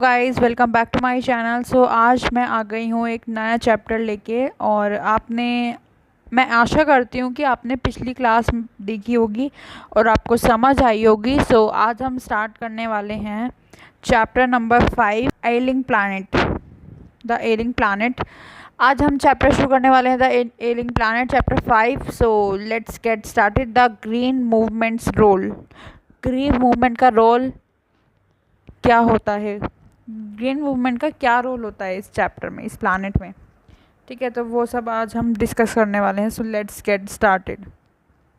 Guys welcome back to my channel. So आज मैं आ गई हूँ एक नया चैप्टर लेके। और मैं आशा करती हूँ कि आपने पिछली क्लास देखी होगी और आपको समझ आई होगी। सो आज हम स्टार्ट करने वाले हैं chapter number 5, ailing planet, the ailing planet. आज हम चैप्टर शुरू करने वाले हैं the ailing planet chapter 5। So let's get started. The green movements role. Green movement का रोल क्या होता है, ग्रीन मूवमेंट का क्या रोल होता है इस चैप्टर में, इस प्लानट में। ठीक है, तो वो सब आज हम डिस्कस करने वाले हैं। सो let's get started.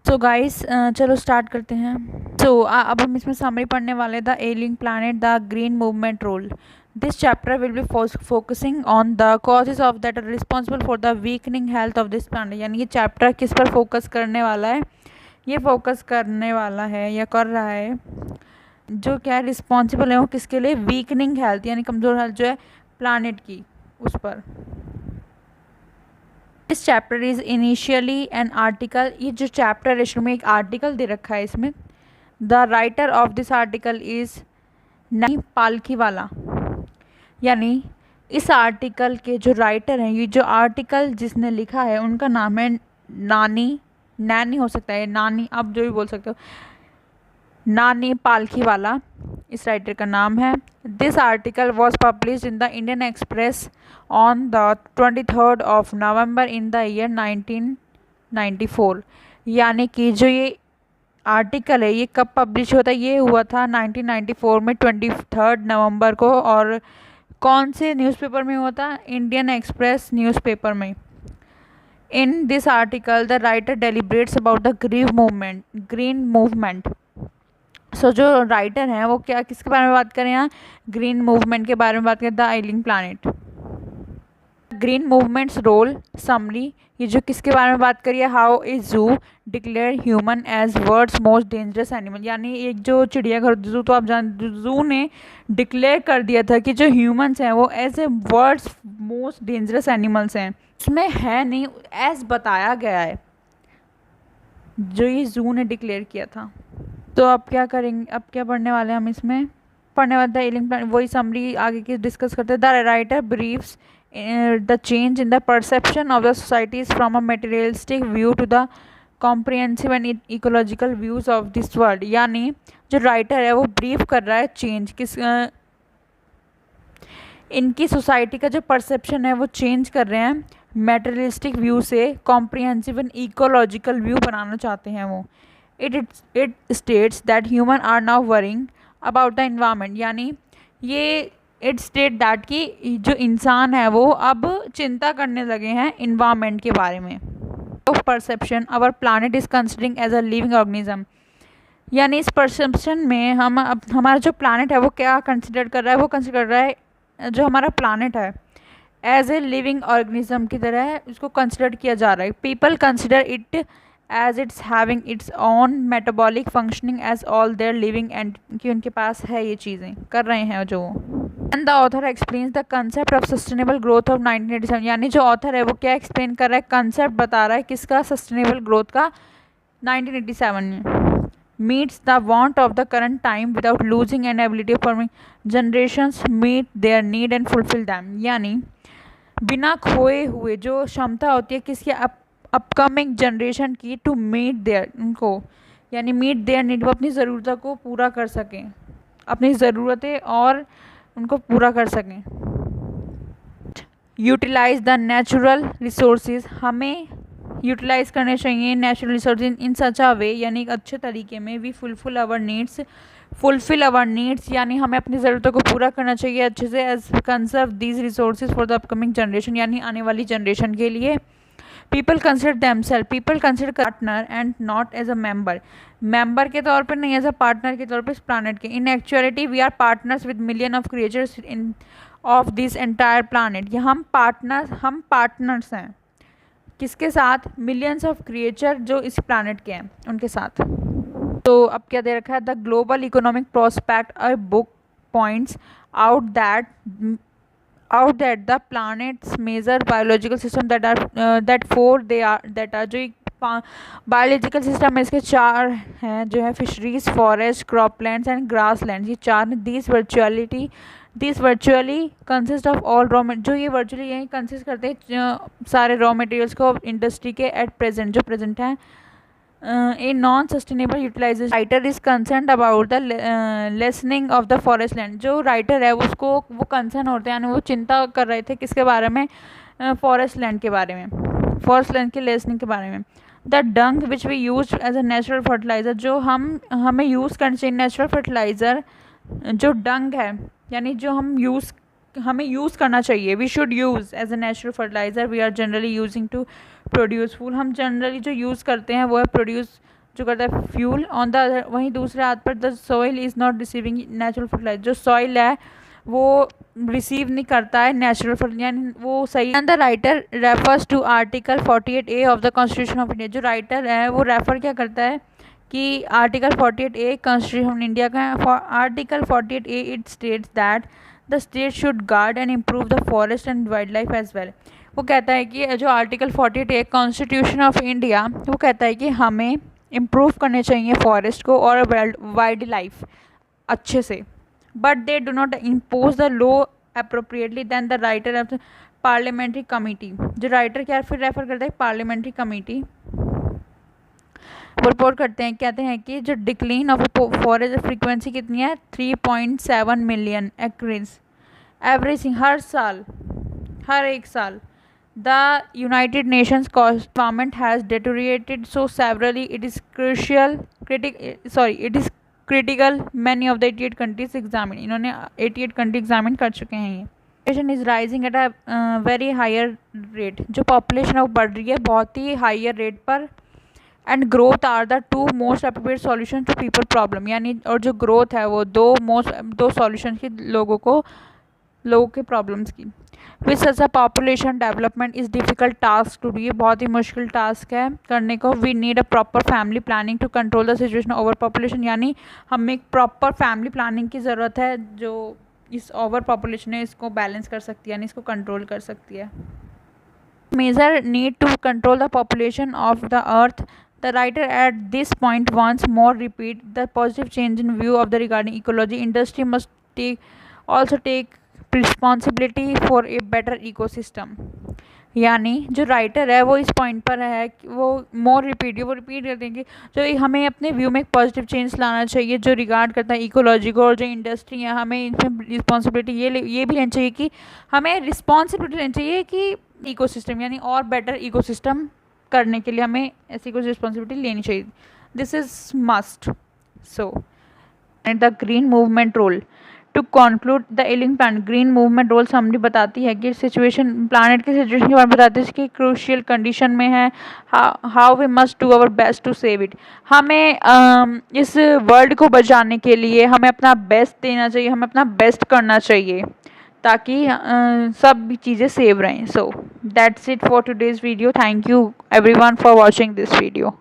So guys चलो स्टार्ट करते हैं। सो अब हम इसमें समरी पढ़ने वाले हैं the ailing planet, the green movement role. This chapter will be focusing on the causes of that are responsible for the weakening health of this planet. यानी ये चैप्टर किस पर फोकस करने वाला है, ये फोकस करने वाला है या कर रहा है जो क्या है रिस्पॉन्सिबल है वो किसके लिए, वीकनिंग हेल्थ यानी कमज़ोर हेल्थ जो है प्लानट की, उस पर। This chapter is initially an article. ये जो चैप्टर है शुरू में एक आर्टिकल दे रखा है इसमें। The writer of this article is नानी पालखीवाला। यानी इस आर्टिकल के जो राइटर हैं, ये जो आर्टिकल जिसने लिखा है उनका नाम है नैनी हो सकता है, नानी, आप जो भी बोल सकते हो, नानी पालखीवाला इस राइटर का नाम है। This article was publish in the Indian express on the 23rd of November in the year 1994। यानी कि जो ये आर्टिकल है ये कब पब्लिश होता है, ये हुआ था 1994 में 23rd नवंबर को। और कौन से न्यूज़पेपर में हुआ था, इंडियन एक्सप्रेस न्यूज़पेपर में। In this article the writer deliberates about the green movement. So जो राइटर हैं वो क्या, किसके बारे में बात करें यहाँ, ग्रीन मूवमेंट के बारे में बात करें, the ailing planet. Green movements role summary. ये जो किसके बारे में बात करिए, how is zoo declare human as world's most dangerous animal. यानी एक जो चिड़ियाघर जू, तो आप जू ने डिक्लेयर कर दिया था कि जो ह्यूमंस हैं वो as a world's most dangerous animals हैं। इसमें है नहीं, एज बताया गया है जो ये जू ने डिक्लेयर किया था। तो अब क्या करेंगे, अब क्या पढ़ने वाले हैं हम, इसमें पढ़ने वाले द एलिंग प्लैनेट, वही समरी आगे की डिस्कस करते हैं। The writer briefs the change in the perception of the societies from a materialistic view to the comprehensive and ecological views of this world. यानी जो राइटर है वो ब्रीफ कर रहा है चेंज किस इनकी सोसाइटी का जो परसेप्शन है वो चेंज कर रहे हैं, मटेरियलिस्टिक व्यू से कॉम्प्रिहेंसिव एंड इकोलॉजिकल व्यू बनाना चाहते हैं वो। It states that human are now worrying about the environment। यानी ये इट स्टेट दैट कि जो इंसान है वो अब चिंता करने लगे हैं इन्वायरमेंट के बारे में। Of perception our planet is considering as a living organism. यानी इस परसेप्शन में हम अब हमारा जो प्लानट है वो क्या कंसिडर कर रहा है, वो कंसिडर कर रहा है जो हमारा प्लानट है एज ए लिविंग ऑर्गेनिज्म की तरह उसको कंसिडर किया जा रहा है। People consider it as it's having its own metabolic functioning as all their living and कि उनके पास है, ये चीज़ें कर रहे हैं जो। and the author explains the concept of sustainable growth of 1987। यानी जो ऑथर है वो क्या एक्सप्लेन कर रहा है, कंसेप्ट बता रहा है किसका, सस्टेनेबल ग्रोथ का 1987 में। meets the want of the current time without losing an ability for generations meet their need and fulfill them। यानी बिना खोए हुए जो क्षमता होती है किसकी, अपकमिंग जनरेशन की, टू मीट देयर, उनको यानी मीट देयर नीड, वो अपनी ज़रूरतों को पूरा कर सकें, अपनी ज़रूरतें और उनको पूरा कर सकें। Utilise the natural resources. हमें यूटिलाइज़ करने चाहिए नेचुरल रिसोर्सेज इन सच अ वे, यानी एक अच्छे तरीके में। वी फुलफिल आवर नीड्स, यानी हमें अपनी ज़रूरतों को पूरा करना चाहिए अच्छे से। As conserve these resources for the upcoming generation, यानी आने वाली जनरेशन के लिए। People consider themself, people consider partner and not as a member के तौर पर नहीं, एज अ पार्टनर के तौर पर इस प्लानट के। In actuality we are partners with million of creatures in of this entire planet. ये हम पार्टनर्स हैं किसके साथ, मिलियंस ऑफ क्रिएचर जो इस प्लानट के हैं उनके साथ। तो अब क्या दे रखा है, the global economic prospect a book points out that the planet's major biological system that are जो बायोलॉजिकल सिस्टम है इसके 4 हैं जो है, fisheries, forest, croplands and grasslands. ये 4 हैं। This virtuality this virtually consist of all raw, जो ये वर्चुअली यही कंसिस्ट करते हैं सारे रॉ मटेरियल्स को इंडस्ट्री के एट प्रेजेंट, जो प्रेजेंट है। A non sustainable utilisation, writer is concern about the listening of the forest land. जो राइटर है उसको वो कंसर्न होते हैं, वो चिंता कर रहे थे किसके बारे में, फॉरेस्ट लैंड के बारे में, फॉरेस्ट लैंड के लेसनिंग के बारे में। The dung which we use as a natural fertiliser, जो हमें यूज़ करना चाहिए नेचुरल फर्टिलाइज़र, जो डंग है यानी जो हमें यूज़ करना चाहिए, we should use as a natural fertiliser we are generally using to produce फूल। हम जनरली जो यूज़ करते हैं वो है प्रोड्यूस, जो करता है फ्यूल। ऑन द वहीं दूसरे हाथ पर the soil is not receiving natural fertiliser, जो सॉइल है वो रिसीव नहीं करता है नेचुरल फर्टिलाइजर, यानी वो सही। And the writer refers to article 48A of the constitution of India. जो राइटर है वो रेफर क्या करता है कि article 48A constitution of India का है। Article 48A it states that the state should guard and improve the forest and wildlife as well. वो कहता है कि जो article 48A constitution of India, वो कहता है कि हमें इम्प्रूव करने चाहिए फॉरेस्ट को और वाइल्ड लाइफ अच्छे से, but they do not impose the law appropriately then the writer of parliamentary committee. जो राइटर क्या फिर रेफर करता है पार्लियामेंट्री कमेटी, रिपोर्ट करते हैं, कहते हैं कि जो डिक्लीन ऑफ फॉरेस्ट फ्रीक्वेंसी कितनी है 3.7 मिलियन एक्रेज एवरेजिंग हर साल, हर एक साल। The United Nations government has deteriorated so severely it is critical many of the 88 countries examine, इन्होंने 88 कंट्री एग्जामिन कर चुके हैं। ये population is rising at a very higher rate, जो पॉपुलेशन है वो बढ़ रही है बहुत ही हायर रेट पर। And growth are the two most appropriate solution to people problem, यानी और जो ग्रोथ है वो दो सॉल्यूशन की लोगों के प्रॉब्लम्स की। Which such a population development is difficult task to do, ये बहुत ही मुश्किल टास्क है करने को। We need a proper family planning to control the situation over population, यानी हमें एक प्रॉपर फैमिली प्लानिंग की ज़रूरत है जो इस ओवर पॉपुलेशन है इसको बैलेंस कर सकती है, यानी इसको कंट्रोल कर सकती है। Major need to control the population of the earth. The writer at this point once more repeat the positive change in view of the regarding ecology. Industry must also take responsibility for a better ecosystem. यानी जो writer है वो इस point पर है कि वो repeat करते हैं कि जो हमें अपने व्यू में एक पॉजिटिव चेंज लाना चाहिए जो रिगार्ड करता है इकोलॉजी को, और जो इंडस्ट्री है हमें इसमें रिस्पॉन्सिबिलिटी ये भी लेनी चाहिए कि हमें रिस्पॉन्सिबिलिटी लेनी चाहिए कि इकोसिस्टम यानी और बेटर इकोसिस्टम करने के लिए हमें ऐसी कुछ रिस्पॉन्सिबिलिटी लेनी चाहिए। This is must. So and the green movement role to conclude the ailing planet. Green movement role summary बताती है कि सिचुएशन प्लानट की सिचुएशन के बारे में बताती है कि क्रूशियल कंडीशन में है, how we must do our best to save it. हमें इस वर्ल्ड को बचाने के लिए हमें अपना बेस्ट देना चाहिए, हमें अपना बेस्ट करना चाहिए ताकि सब भी चीज़ें सेव रहें। So that's it for today's video. Thank you everyone for watching this video.